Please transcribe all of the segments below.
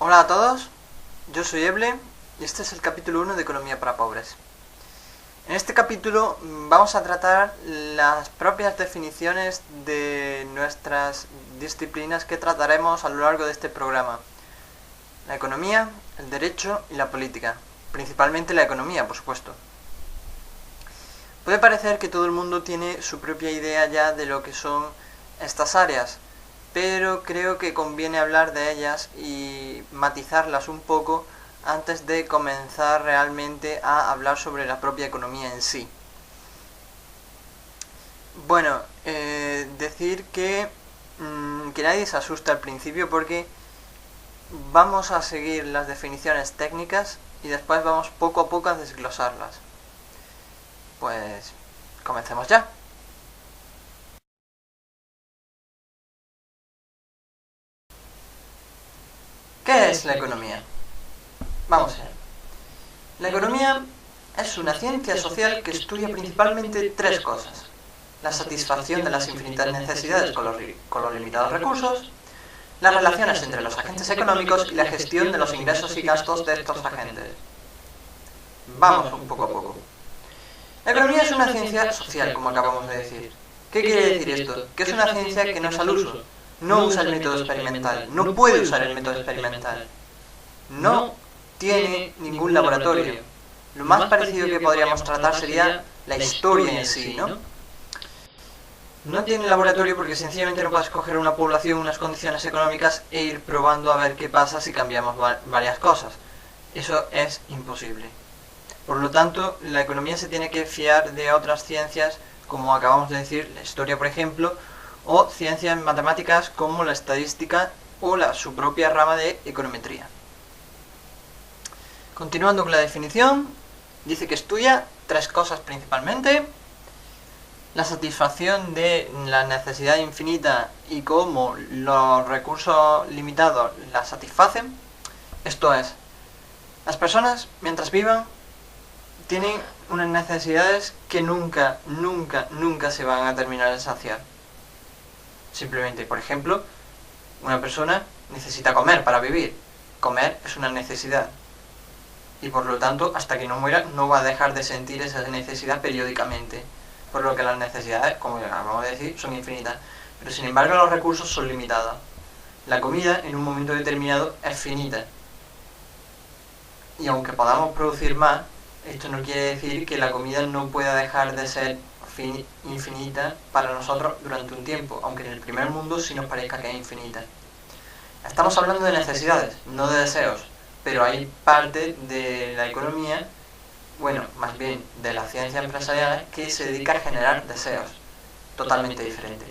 Hola a todos, yo soy Eble y este es el capítulo 1 de Economía para Pobres. En este capítulo vamos a tratar las propias definiciones de nuestras disciplinas que trataremos a lo largo de este programa. La economía, el derecho y la política, principalmente la economía, por supuesto. Puede parecer que todo el mundo tiene su propia idea ya de lo que son estas áreas, pero creo que conviene hablar de ellas y matizarlas un poco antes de comenzar realmente a hablar sobre la propia economía en sí. Bueno, decir que nadie se asuste al principio porque vamos a seguir las definiciones técnicas y después vamos poco a poco a desglosarlas. Pues comencemos ya. ¿Qué es la economía? Vamos a ver. La economía es una ciencia social que estudia principalmente tres cosas: la satisfacción de las infinitas necesidades con los limitados recursos, las relaciones entre los agentes económicos y la gestión de los ingresos y gastos de estos agentes. Vamos un poco a poco. La economía es una ciencia social, como acabamos de decir. ¿Qué quiere decir esto? Que es una ciencia que no es al uso. No usa el método experimental, no puede usar el método experimental. No tiene ningún laboratorio. Lo más parecido que podríamos tratar sería la historia en sí, ¿no? No tiene laboratorio porque sencillamente no puedes coger una población, unas condiciones económicas e ir probando a ver qué pasa si cambiamos varias cosas. Eso es imposible. Por lo tanto, la economía se tiene que fiar de otras ciencias, como acabamos de decir, la historia, por ejemplo, o ciencias matemáticas como la estadística o su propia rama de econometría. Continuando con la definición, dice que estudia tres cosas principalmente: la satisfacción de la necesidad infinita y cómo los recursos limitados la satisfacen. Esto es, las personas, mientras vivan, tienen unas necesidades que nunca se van a terminar de saciar. Simplemente, por ejemplo, una persona necesita comer para vivir. Comer es una necesidad. Y por lo tanto, hasta que no muera, no va a dejar de sentir esa necesidad periódicamente. Por lo que las necesidades, como acabamos de decir, son infinitas. Pero sin embargo, los recursos son limitados. La comida, en un momento determinado, es finita. Y aunque podamos producir más, esto no quiere decir que la comida no pueda dejar de ser infinita para nosotros durante un tiempo, aunque en el primer mundo sí nos parezca que es infinita. Estamos hablando de necesidades, no de deseos, pero hay parte de la economía, bueno, más bien de la ciencia empresarial, que se dedica a generar deseos, totalmente diferente.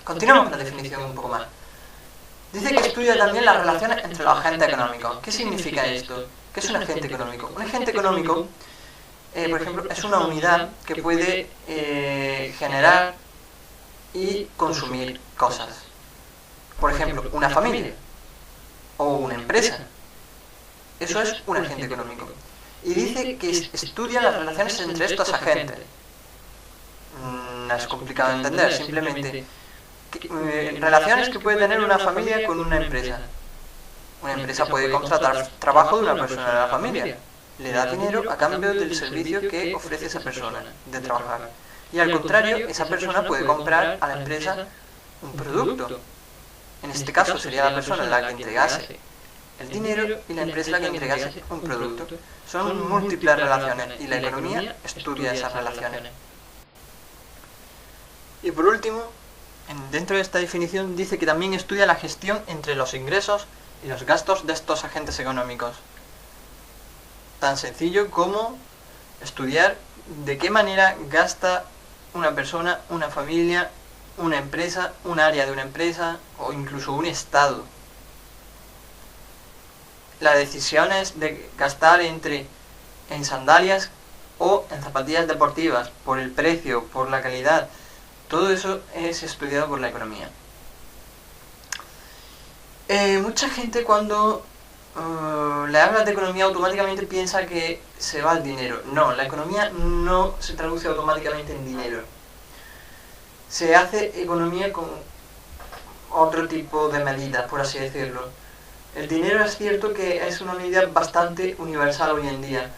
Continuamos con la definición un poco más. Dice que estudia también las relaciones entre los agentes económicos. ¿Qué significa esto? ¿Qué es un agente económico? Un agente económico, por ejemplo, es una unidad que puede generar y consumir cosas. Por ejemplo, una familia o una empresa. Eso es un agente económico. Y dice que estudia las relaciones entre estos agentes. No es complicado de entender, simplemente relaciones que puede tener una familia con una empresa. Una empresa puede contratar trabajo de una persona de la familia. Le da dinero a cambio del servicio que ofrece esa persona de trabajar. Y al contrario, esa persona puede comprar a la empresa un producto. En este caso sería la persona la que entregase el dinero y la empresa la que entregase un producto. Son múltiples relaciones y la economía estudia esas relaciones. Y por último, dentro de esta definición dice que también estudia la gestión entre los ingresos y los gastos de estos agentes económicos. Tan sencillo como estudiar de qué manera gasta una persona, una familia, una empresa, un área de una empresa o incluso un estado. Las decisiones de gastar en sandalias o en zapatillas deportivas, por el precio, por la calidad, todo eso es estudiado por la economía. Mucha gente cuando le hablas de economía automáticamente piensa que se va el dinero. No, la economía no se traduce automáticamente en dinero. Se hace economía con otro tipo de medidas, por así decirlo. El dinero es cierto que es una unidad bastante universal hoy en día,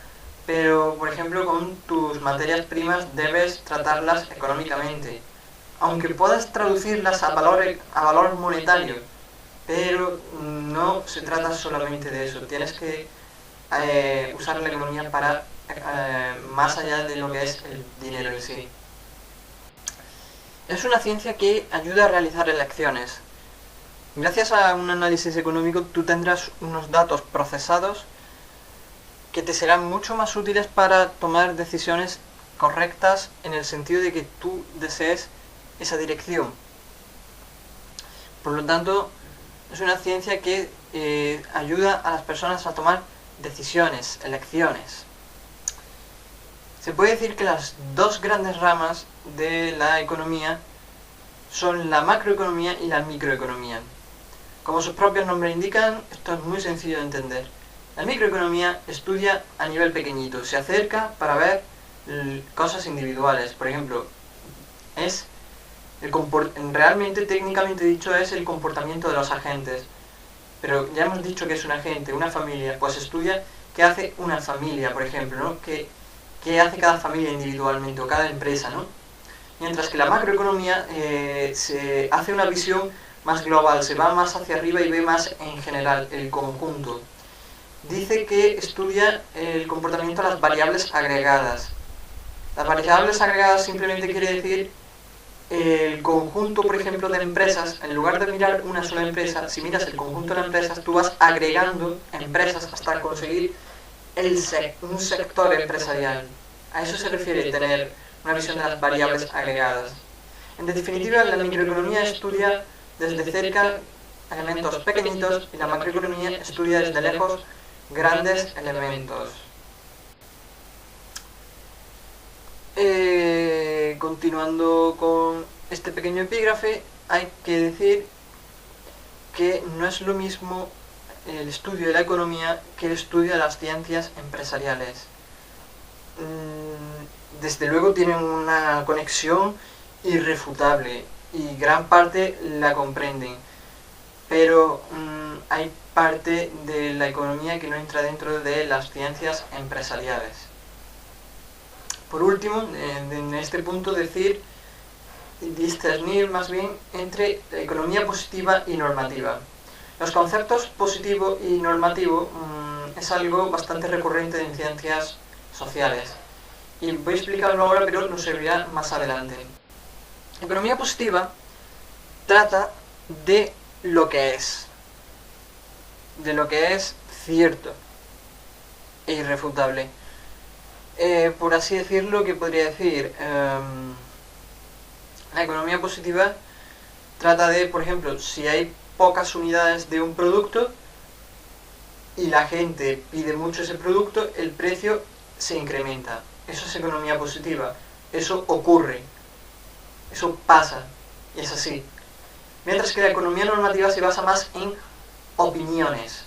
pero por ejemplo con tus materias primas debes tratarlas económicamente, aunque puedas traducirlas a valor monetario, pero no se trata solamente de eso, tienes que usar la economía para más allá de lo que es el dinero en sí. Es una ciencia que ayuda a realizar elecciones. Gracias a un análisis económico tú tendrás unos datos procesados que te serán mucho más útiles para tomar decisiones correctas en el sentido de que tú desees esa dirección. Por lo tanto, es una ciencia que ayuda a las personas a tomar decisiones, elecciones. Se puede decir que las dos grandes ramas de la economía son la macroeconomía y la microeconomía. Como sus propios nombres indican, esto es muy sencillo de entender. La microeconomía estudia a nivel pequeñito, se acerca para ver cosas individuales. Por ejemplo, realmente, técnicamente dicho, es el comportamiento de los agentes. Pero ya hemos dicho que es un agente, una familia, pues estudia qué hace una familia, por ejemplo, ¿no? ¿Qué hace cada familia individualmente o cada empresa, ¿no? Mientras que la macroeconomía se hace una visión más global, se va más hacia arriba y ve más en general el conjunto. Dice que estudia el comportamiento de las variables agregadas. Las variables agregadas simplemente quiere decir el conjunto, por ejemplo, de empresas. En lugar de mirar una sola empresa, si miras el conjunto de empresas, tú vas agregando empresas hasta conseguir un sector empresarial. A eso se refiere tener una visión de las variables agregadas. En definitiva, la microeconomía estudia desde cerca elementos pequeñitos y la macroeconomía estudia desde lejos grandes elementos. Continuando con este pequeño epígrafe, hay que decir que no es lo mismo el estudio de la economía que el estudio de las ciencias empresariales. Desde luego tienen una conexión irrefutable y gran parte la comprenden, pero hay parte de la economía que no entra dentro de las ciencias empresariales. Por último, en este punto discernir más bien entre la economía positiva y normativa. Los conceptos positivo y normativo es algo bastante recurrente en ciencias sociales. Y voy a explicarlo ahora, pero nos servirá más adelante. La economía positiva trata de lo que es cierto e irrefutable. Por así decirlo, ¿qué podría decir? La economía positiva trata de, por ejemplo, si hay pocas unidades de un producto y la gente pide mucho ese producto, el precio se incrementa. Eso es economía positiva. Eso ocurre. Eso pasa. Y es así. Mientras que la economía normativa se basa más en opiniones.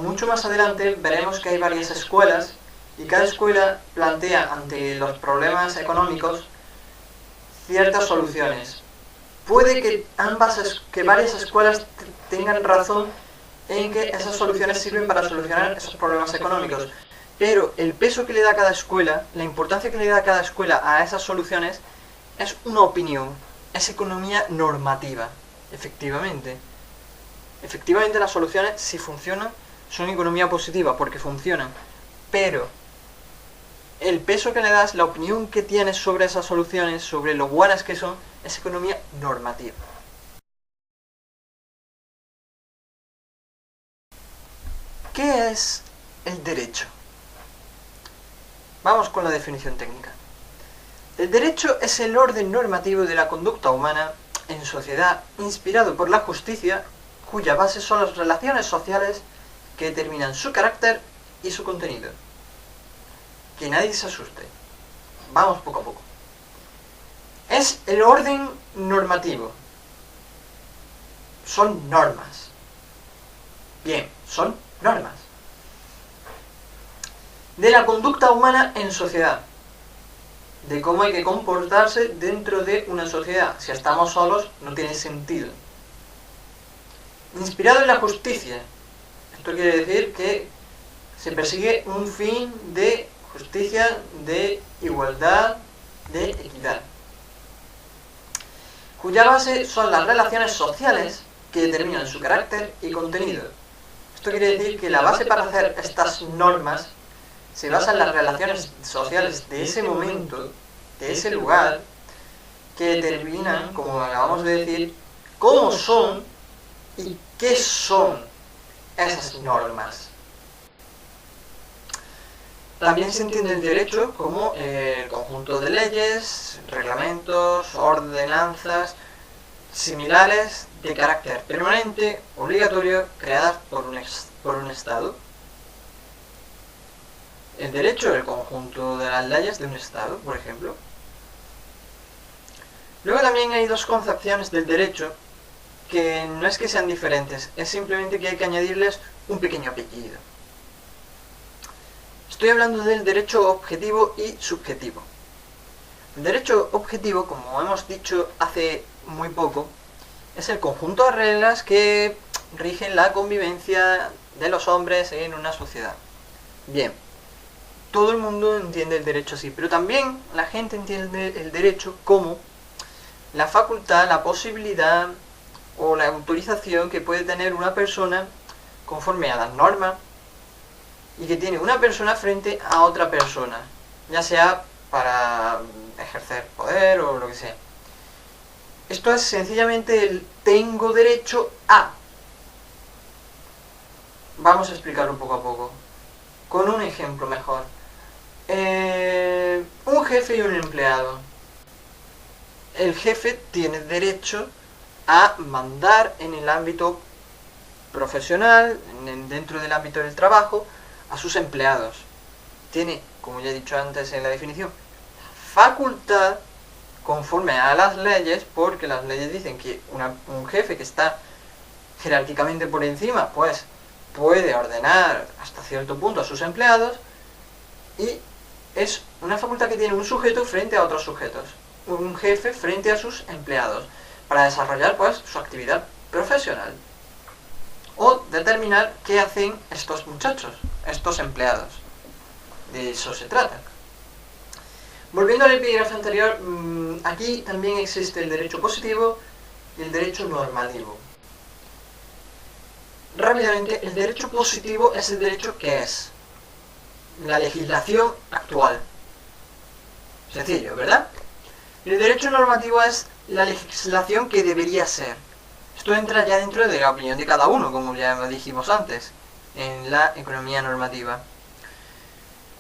Mucho más adelante veremos que hay varias escuelas y cada escuela plantea ante los problemas económicos ciertas soluciones. Puede que varias escuelas tengan razón en que esas soluciones sirven para solucionar esos problemas económicos, pero el peso que le da cada escuela, la importancia que le da cada escuela a esas soluciones es una opinión, es economía normativa, efectivamente. Efectivamente las soluciones, si funcionan, son economía positiva porque funcionan, pero el peso que le das, la opinión que tienes sobre esas soluciones, sobre lo buenas que son, es economía normativa. ¿Qué es el derecho? Vamos con la definición técnica. El derecho es el orden normativo de la conducta humana en sociedad inspirado por la justicia, cuya base son las relaciones sociales que determinan su carácter y su contenido. Que nadie se asuste. Vamos poco a poco. Es el orden normativo. Son normas. Bien, son normas. De la conducta humana en sociedad. De cómo hay que comportarse dentro de una sociedad. Si estamos solos, no tiene sentido. inspirado en la justicia. Esto quiere decir que se persigue un fin de justicia, de igualdad, de equidad, cuya base son las relaciones sociales que determinan su carácter y contenido. Esto quiere decir que la base para hacer estas normas se basa en las relaciones sociales de ese momento, de ese lugar, que determinan, como acabamos de decir, cómo son y qué son esas normas. También se entiende el derecho como el conjunto de leyes, reglamentos, ordenanzas similares de carácter permanente, obligatorio, creadas por un Estado. El derecho es el conjunto de las leyes de un Estado, por ejemplo. Luego también hay dos concepciones del derecho que no es que sean diferentes, es simplemente que hay que añadirles un pequeño apellido. Estoy hablando del derecho objetivo y subjetivo. El derecho objetivo, como hemos dicho hace muy poco, es el conjunto de reglas que rigen la convivencia de los hombres en una sociedad. Bien, todo el mundo entiende el derecho así, pero también la gente entiende el derecho como la facultad, la posibilidad o la autorización que puede tener una persona conforme a las normas y que tiene una persona frente a otra persona, ya sea para ejercer poder o lo que sea. Esto es sencillamente el tengo derecho a. Vamos a explicarlo poco a poco, con un ejemplo mejor. Un jefe y un empleado. El jefe tiene derecho a mandar en el ámbito profesional, dentro del ámbito del trabajo, a sus empleados. Tiene, como ya he dicho antes en la definición, facultad conforme a las leyes, porque las leyes dicen que un jefe que está jerárquicamente por encima, pues puede ordenar hasta cierto punto a sus empleados, y es una facultad que tiene un sujeto frente a otros sujetos, un jefe frente a sus empleados, para desarrollar pues su actividad profesional o determinar qué hacen estos muchachos, estos empleados. De eso se trata. Volviendo al epígrafe anterior, aquí también existe el derecho positivo y el derecho normativo. Rápidamente, el derecho positivo es el derecho que es la legislación actual. Sencillo, ¿verdad? Y el derecho normativo es la legislación que debería ser. Esto entra ya dentro de la opinión de cada uno, como ya dijimos antes, en la economía normativa.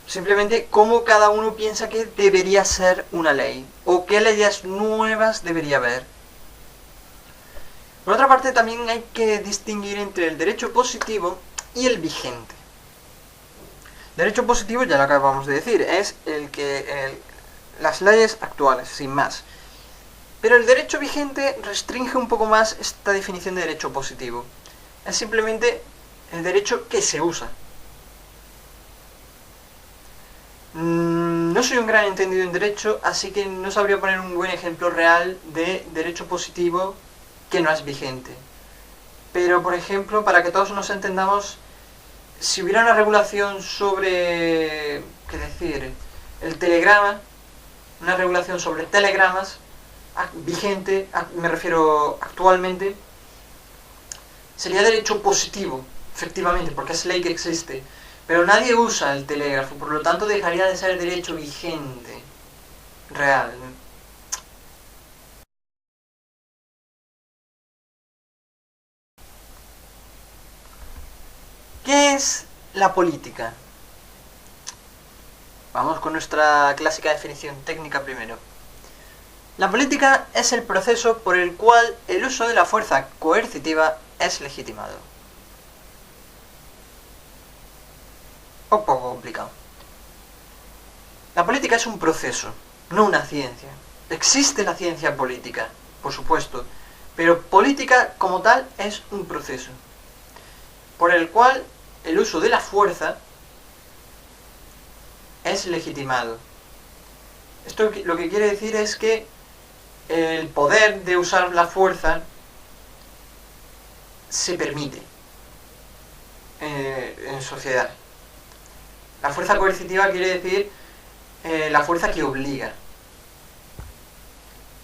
Simplemente cómo cada uno piensa que debería ser una ley, o qué leyes nuevas debería haber. Por otra parte, también hay que distinguir entre el derecho positivo y el vigente. Derecho positivo, ya lo acabamos de decir, es las leyes actuales, sin más. Pero el derecho vigente restringe un poco más esta definición de derecho positivo. Es simplemente el derecho que se usa. No soy un gran entendido en derecho, así que no sabría poner un buen ejemplo real de derecho positivo que no es vigente. Pero, por ejemplo, para que todos nos entendamos, si hubiera una regulación sobre, qué decir, el telegrama, una regulación sobre telegramas, vigente, me refiero actualmente, sería derecho positivo, efectivamente, porque es ley que existe. Pero nadie usa el telégrafo, por lo tanto dejaría de ser derecho vigente, real. ¿Qué es la política? Vamos con nuestra clásica definición técnica primero. La política es el proceso por el cual el uso de la fuerza coercitiva es legitimado. Un poco complicado. La política es un proceso, no una ciencia. Existe la ciencia política, por supuesto, pero política como tal es un proceso, por el cual el uso de la fuerza es legitimado. Esto lo que quiere decir es que el poder de usar la fuerza se permite en sociedad. La fuerza coercitiva quiere decir la fuerza que obliga.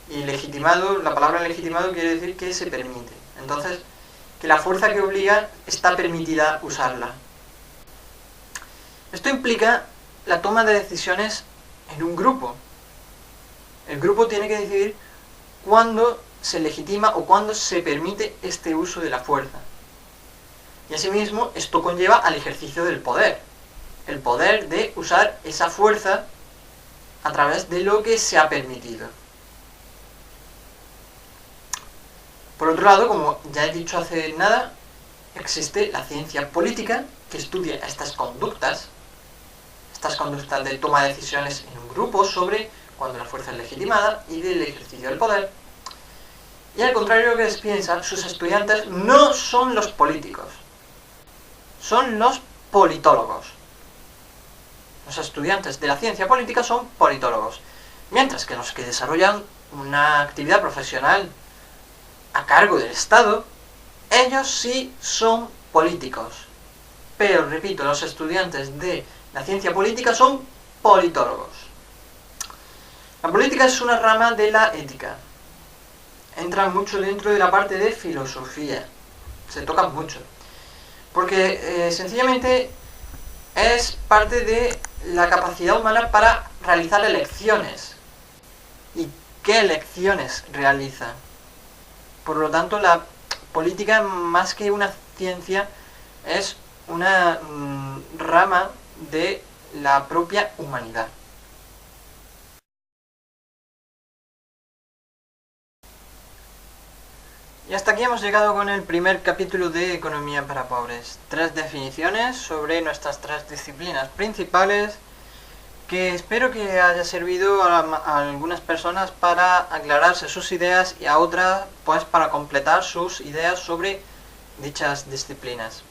Y legitimado, la palabra legitimado quiere decir que se permite. Entonces, que la fuerza que obliga está permitida usarla. Esto implica la toma de decisiones en un grupo. El grupo tiene que decidir cuándo se legitima o cuándo se permite este uso de la fuerza. Y asimismo, esto conlleva al ejercicio del poder. El poder de usar esa fuerza a través de lo que se ha permitido. Por otro lado, como ya he dicho hace nada, existe la ciencia política que estudia estas conductas de toma de decisiones en un grupo sobre cuando la fuerza es legitimada y del ejercicio del poder. Y al contrario de lo que se piensa, sus estudiantes no son los políticos, son los politólogos. Los estudiantes de la ciencia política son politólogos, mientras que los que desarrollan una actividad profesional a cargo del Estado, ellos sí son políticos. Pero, repito, los estudiantes de la ciencia política son politólogos. La política es una rama de la ética. Entra mucho dentro de la parte de filosofía. Se toca mucho. Porque sencillamente es parte de la capacidad humana para realizar elecciones. ¿Y qué elecciones realiza? Por lo tanto, la política, más que una ciencia, es una rama de la propia humanidad. Y hasta aquí hemos llegado con el primer capítulo de Economía para Pobres. 3 definiciones sobre nuestras 3 disciplinas principales, que espero que haya servido a algunas personas para aclararse sus ideas y a otras pues para completar sus ideas sobre dichas disciplinas.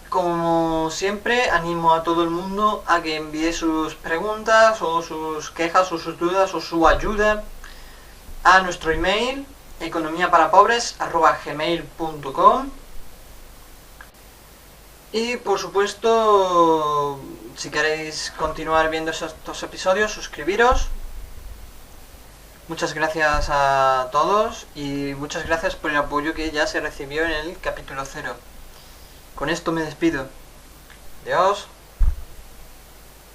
Como siempre, animo a todo el mundo a que envíe sus preguntas o sus quejas o sus dudas o su ayuda a nuestro email economiaparapobres@gmail.com. Y por supuesto, si queréis continuar viendo estos episodios, suscribiros. Muchas gracias a todos y muchas gracias por el apoyo que ya se recibió en el capítulo 0. Con esto me despido. Adiós.